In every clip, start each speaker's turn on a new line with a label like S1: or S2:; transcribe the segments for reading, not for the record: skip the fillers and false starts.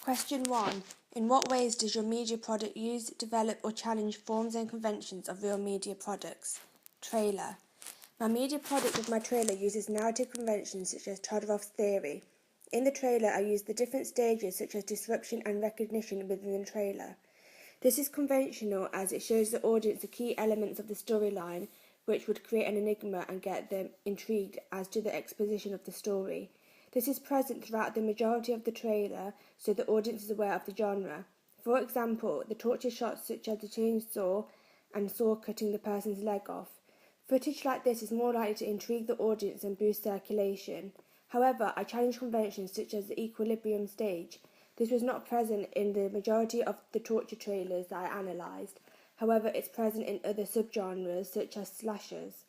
S1: Question 1. In what ways does your media product use, develop or challenge forms and conventions of real media products? Trailer. My media product with my trailer uses narrative conventions such as Todorow's theory. In the trailer, I use the different stages such as disruption and recognition within the trailer. This is conventional as it shows the audience the key elements of the storyline, which would create an enigma and get them intrigued as to the exposition of the story. This is present throughout the majority of the trailer, so the audience is aware of the genre. For example, the torture shots such as the chainsaw and saw cutting the person's leg off. Footage like this is more likely to intrigue the audience and boost circulation. However, I challenge conventions such as the equilibrium stage. This was not present in the majority of the torture trailers that I analysed. However, it's present in other subgenres such as slashers.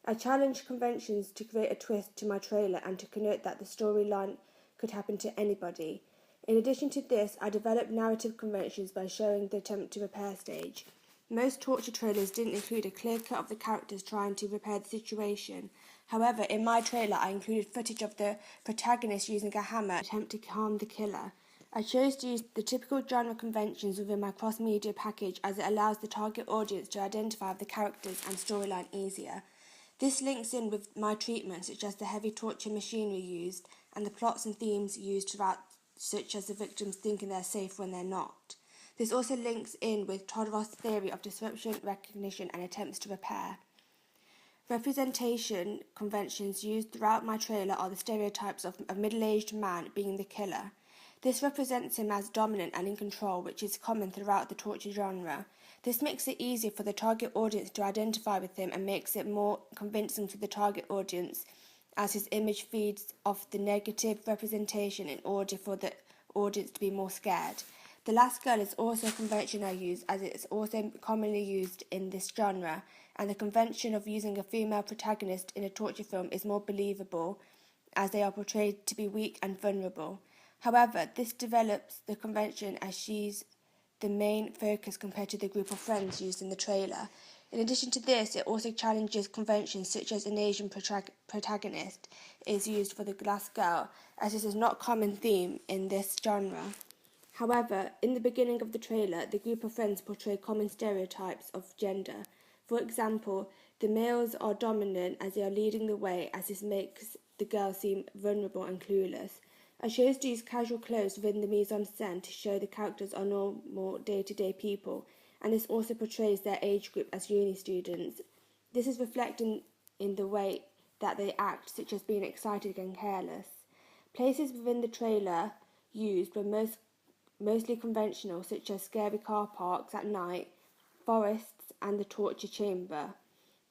S1: I challenge conventions to create a twist to my trailer and to connote that the storyline could happen to anybody. In addition to this, I developed narrative conventions by showing the attempt to repair stage. Most torture trailers didn't include a clear cut of the characters trying to repair the situation. However, in my trailer, I included footage of the protagonist using a hammer to attempt to harm the killer. I chose to use the typical genre conventions within my cross-media package as it allows the target audience to identify the characters and storyline easier. This links in with my treatment, such as the heavy torture machinery used and the plots and themes used throughout, such as the victims thinking they're safe when they're not. This also links in with Todorow's theory of disruption, recognition, and attempts to repair. Representation conventions used throughout my trailer are the stereotypes of a middle-aged man being the killer. This represents him as dominant and in control, which is common throughout the torture genre. This makes it easier for the target audience to identify with him and makes it more convincing to the target audience, as his image feeds off the negative representation in order for the audience to be more scared. The Last Girl is also a convention I use, as it is also commonly used in this genre, and the convention of using a female protagonist in a torture film is more believable, as they are portrayed to be weak and vulnerable. However, this develops the convention as she's the main focus compared to the group of friends used in the trailer. In addition to this, it also challenges conventions such as an Asian protagonist is used for the Last Girl, as this is not a common theme in this genre. However, in the beginning of the trailer, the group of friends portray common stereotypes of gender. For example, the males are dominant as they are leading the way, as this makes the girls seem vulnerable and clueless. I chose to use casual clothes within the mise-en-scène to show the characters are normal day-to-day people, and this also portrays their age group as uni students. This is reflected in the way that they act, such as being excited and careless. Places within the trailer used were mostly conventional, such as scary car parks at night, forests, and the torture chamber.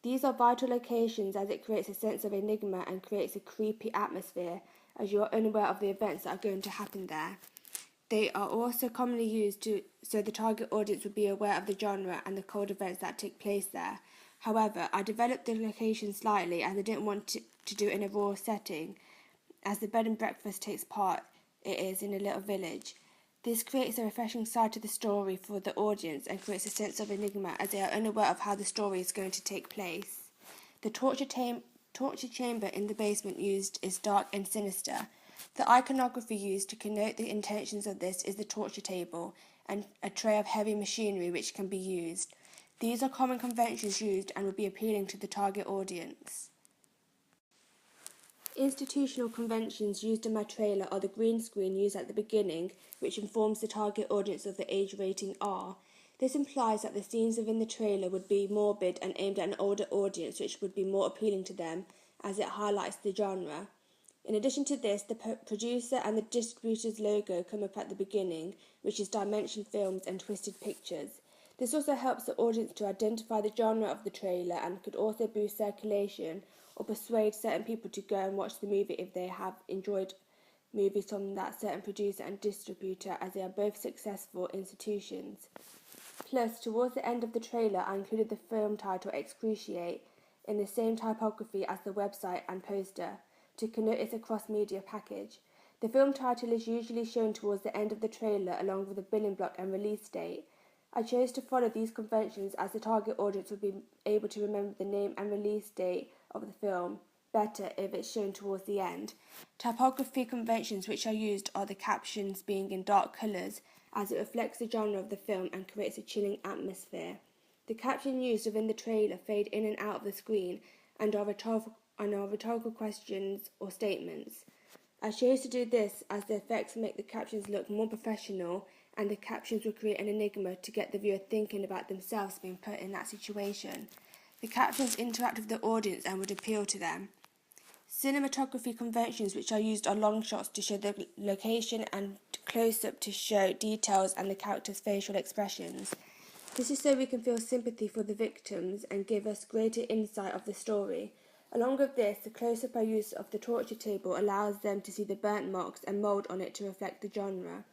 S1: These are vital locations as it creates a sense of enigma and creates a creepy atmosphere, as you are unaware of the events that are going to happen there. They are also commonly used so the target audience would be aware of the genre and the cold events that take place there. However, I developed the location slightly as I didn't want to do it in a rural setting, as the bed and breakfast takes part it is in a little village. This creates a refreshing side to the story for the audience and creates a sense of enigma as they are unaware of how the story is going to take place. The torture chamber in the basement used is dark and sinister. The iconography used to connote the intentions of this is the torture table and a tray of heavy machinery which can be used. These are common conventions used and would be appealing to the target audience. Institutional conventions used in my trailer are the green screen used at the beginning, which informs the target audience of the age rating R. This implies that the scenes within the trailer would be morbid and aimed at an older audience, which would be more appealing to them, as it highlights the genre. In addition to this, the producer and the distributor's logo come up at the beginning, which is Dimension Films and Twisted Pictures. This also helps the audience to identify the genre of the trailer and could also boost circulation or persuade certain people to go and watch the movie if they have enjoyed movies from that certain producer and distributor, as they are both successful institutions. Plus, towards the end of the trailer, I included the film title Excruciate in the same typography as the website and poster to connote it's a cross-media package. The film title is usually shown towards the end of the trailer along with the billing block and release date. I chose to follow these conventions as the target audience would be able to remember the name and release date of the film better if it's shown towards the end. Typography conventions which are used are the captions being in dark colours, as it reflects the genre of the film and creates a chilling atmosphere. The captions used within the trailer fade in and out of the screen and are rhetorical questions or statements. I chose to do this as the effects make the captions look more professional, and the captions will create an enigma to get the viewer thinking about themselves being put in that situation. The captions interact with the audience and would appeal to them. Cinematography conventions which are used are long shots to show the location and close-up to show details and the characters' facial expressions. This is so we can feel sympathy for the victims and give us greater insight of the story. Along with this, the close-up use of the torture table allows them to see the burnt marks and mould on it to reflect the genre.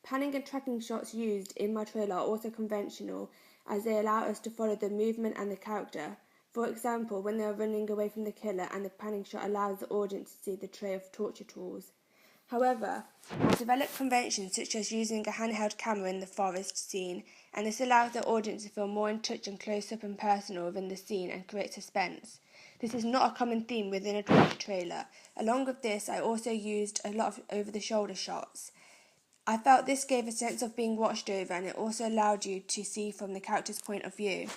S1: Panning and tracking shots used in my trailer are also conventional, as they allow us to follow the movement and the character. For example, when they are running away from the killer, and the panning shot allows the audience to see the tray of torture tools. However, I've developed conventions such as using a handheld camera in the forest scene, and this allows the audience to feel more in touch and close up and personal within the scene and create suspense. This is not a common theme within a torture trailer. Along with this, I also used a lot of over-the-shoulder shots. I felt this gave a sense of being watched over, and it also allowed you to see from the character's point of view.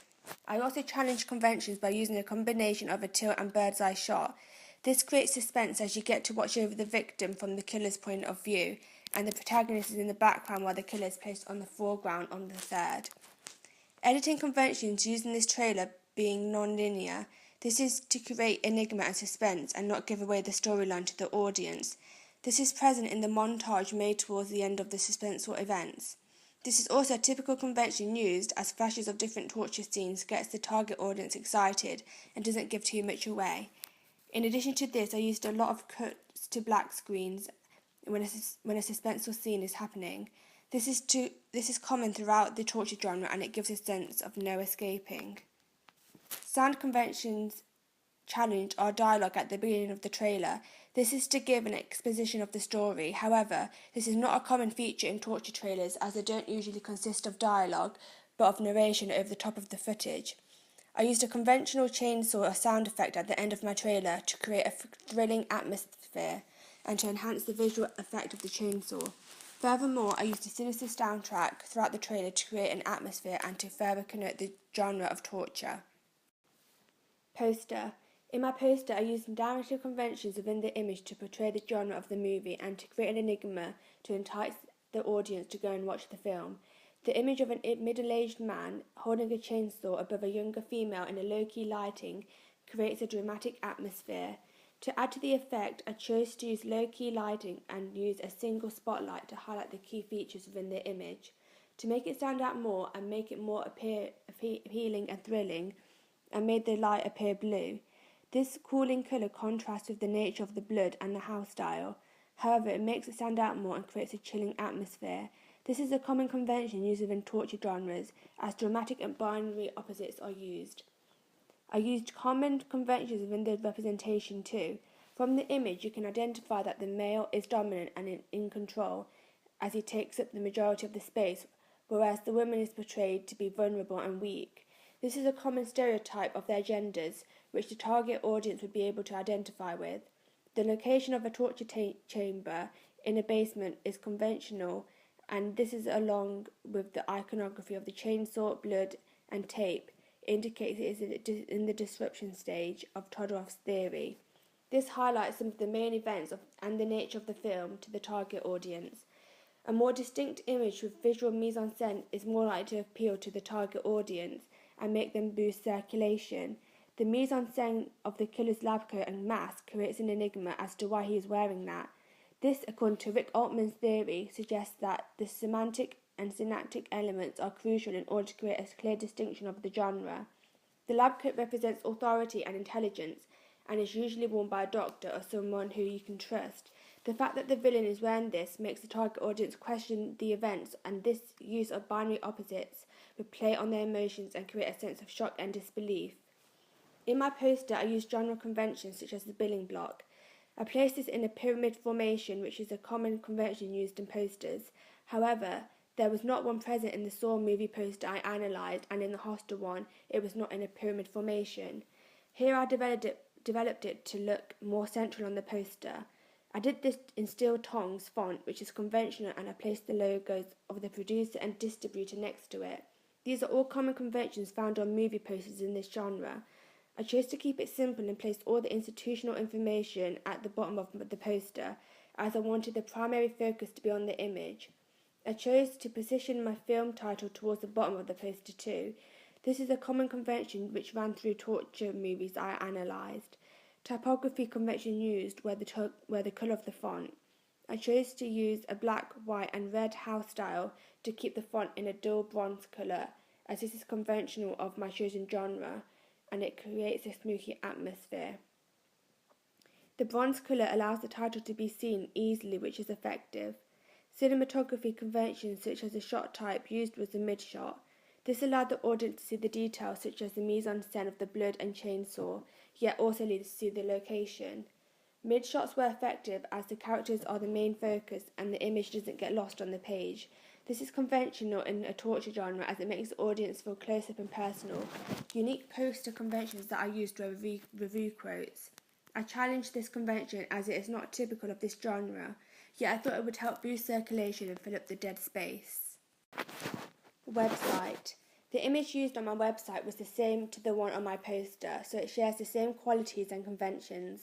S1: I also challenged conventions by using a combination of a tilt and bird's eye shot. This creates suspense as you get to watch over the victim from the killer's point of view, and the protagonist is in the background while the killer is placed on the foreground on the third. Editing conventions used in this trailer being non-linear. This is to create enigma and suspense and not give away the storyline to the audience. This is present in the montage made towards the end of the suspenseful events. This is also a typical convention used as flashes of different torture scenes gets the target audience excited and doesn't give too much away. In addition to this, I used a lot of cuts to black screens when a suspenseful scene is happening. This is common throughout the torture genre, and it gives a sense of no escaping. Sound conventions challenge our dialogue at the beginning of the trailer. This is to give an exposition of the story. However, this is not a common feature in torture trailers, as they don't usually consist of dialogue, but of narration over the top of the footage. I used a conventional chainsaw or sound effect at the end of my trailer to create a thrilling atmosphere and to enhance the visual effect of the chainsaw. Furthermore, I used a sinister soundtrack throughout the trailer to create an atmosphere and to further connote the genre of torture. Poster. In my poster, I used narrative conventions within the image to portray the genre of the movie and to create an enigma to entice the audience to go and watch the film. The image of a middle-aged man holding a chainsaw above a younger female in a low-key lighting creates a dramatic atmosphere. To add to the effect, I chose to use low-key lighting and use a single spotlight to highlight the key features within the image. To make it stand out more and make it more appealing and thrilling, I made the light appear blue. This cooling colour contrasts with the nature of the blood and the house style. However, it makes it stand out more and creates a chilling atmosphere. This is a common convention used within torture genres, as dramatic and binary opposites are used. I used common conventions within the representation too. From the image, you can identify that the male is dominant and in control, as he takes up the majority of the space, whereas the woman is portrayed to be vulnerable and weak. This is a common stereotype of their genders, which the target audience would be able to identify with. The location of a torture chamber in a basement is conventional, and this is along with the iconography of the chainsaw, blood, and tape, indicates it is in the disruption stage of Todorov's theory. This highlights some of the main events and the nature of the film to the target audience. A more distinct image with visual mise-en-scène is more likely to appeal to the target audience and make them boost circulation. The mise-en-scène of the killer's lab coat and mask creates an enigma as to why he is wearing that. This, according to Rick Altman's theory, suggests that the semantic and synaptic elements are crucial in order to create a clear distinction of the genre. The lab coat represents authority and intelligence, and is usually worn by a doctor or someone who you can trust. The fact that the villain is wearing this makes the target audience question the events, and this use of binary opposites would play on their emotions and create a sense of shock and disbelief. In my poster, I used genre conventions such as the billing block. I placed this in a pyramid formation, which is a common convention used in posters. However, there was not one present in the Saw movie poster I analysed, and in the Hostel one, it was not in a pyramid formation. Here I developed developed it to look more central on the poster. I did this in steel tongs font, which is conventional, and I placed the logos of the producer and distributor next to it. These are all common conventions found on movie posters in this genre. I chose to keep it simple and placed all the institutional information at the bottom of the poster, as I wanted the primary focus to be on the image. I chose to position my film title towards the bottom of the poster too. This is a common convention which ran through torture movies I analysed. Typography convention used were the colour of the font. I chose to use a black, white and red house style to keep the font in a dull bronze colour, as this is conventional of my chosen genre, and it creates a smoky atmosphere. The bronze colour allows the title to be seen easily, which is effective. Cinematography conventions such as the shot type used was the mid-shot. This allowed the audience to see the details such as the mise-en-scène of the blood and chainsaw, yet also leads to see the location. Mid-shots were effective as the characters are the main focus and the image doesn't get lost on the page. This is conventional in a torture genre as it makes the audience feel close up and personal. Unique poster conventions that I used were review quotes. I challenged this convention as it is not typical of this genre, yet I thought it would help boost circulation and fill up the dead space. Website. The image used on my website was the same to the one on my poster, so it shares the same qualities and conventions.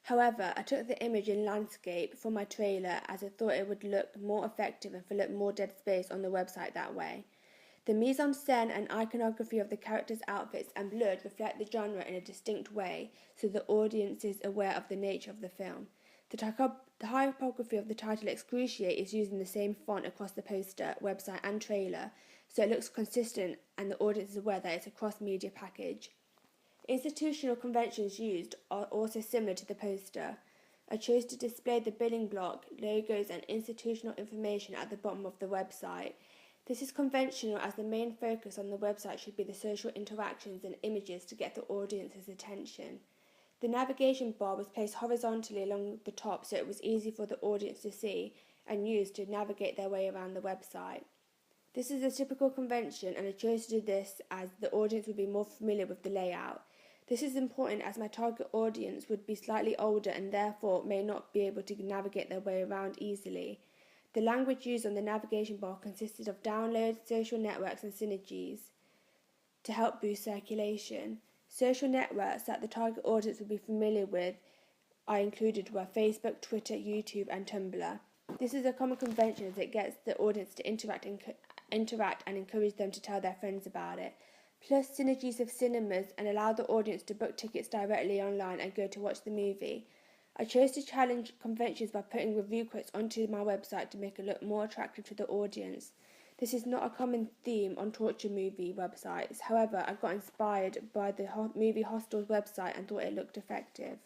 S1: However, I took the image in landscape for my trailer as I thought it would look more effective and fill up more dead space on the website that way. The mise-en-scène and iconography of the characters' outfits and blood reflect the genre in a distinct way, so the audience is aware of the nature of the film. The typography of the title Excruciate is using the same font across the poster, website and trailer, so it looks consistent and the audience is aware that it's a cross-media package. Institutional conventions used are also similar to the poster. I chose to display the building block, logos and institutional information at the bottom of the website. This is conventional as the main focus on the website should be the social interactions and images to get the audience's attention. The navigation bar was placed horizontally along the top so it was easy for the audience to see and use to navigate their way around the website. This is a typical convention and I chose to do this as the audience would be more familiar with the layout. This is important as my target audience would be slightly older and therefore may not be able to navigate their way around easily. The language used on the navigation bar consisted of downloads, social networks and synergies to help boost circulation. Social networks that the target audience would be familiar with I included were Facebook, Twitter, YouTube and Tumblr. This is a common convention as it gets the audience to interact and encourage them to tell their friends about it. Plus synergies of cinemas and allow the audience to book tickets directly online and go to watch the movie. I chose to challenge conventions by putting review quotes onto my website to make it look more attractive to the audience. This is not a common theme on torture movie websites. However, I got inspired by the movie Hostel's website and thought it looked effective.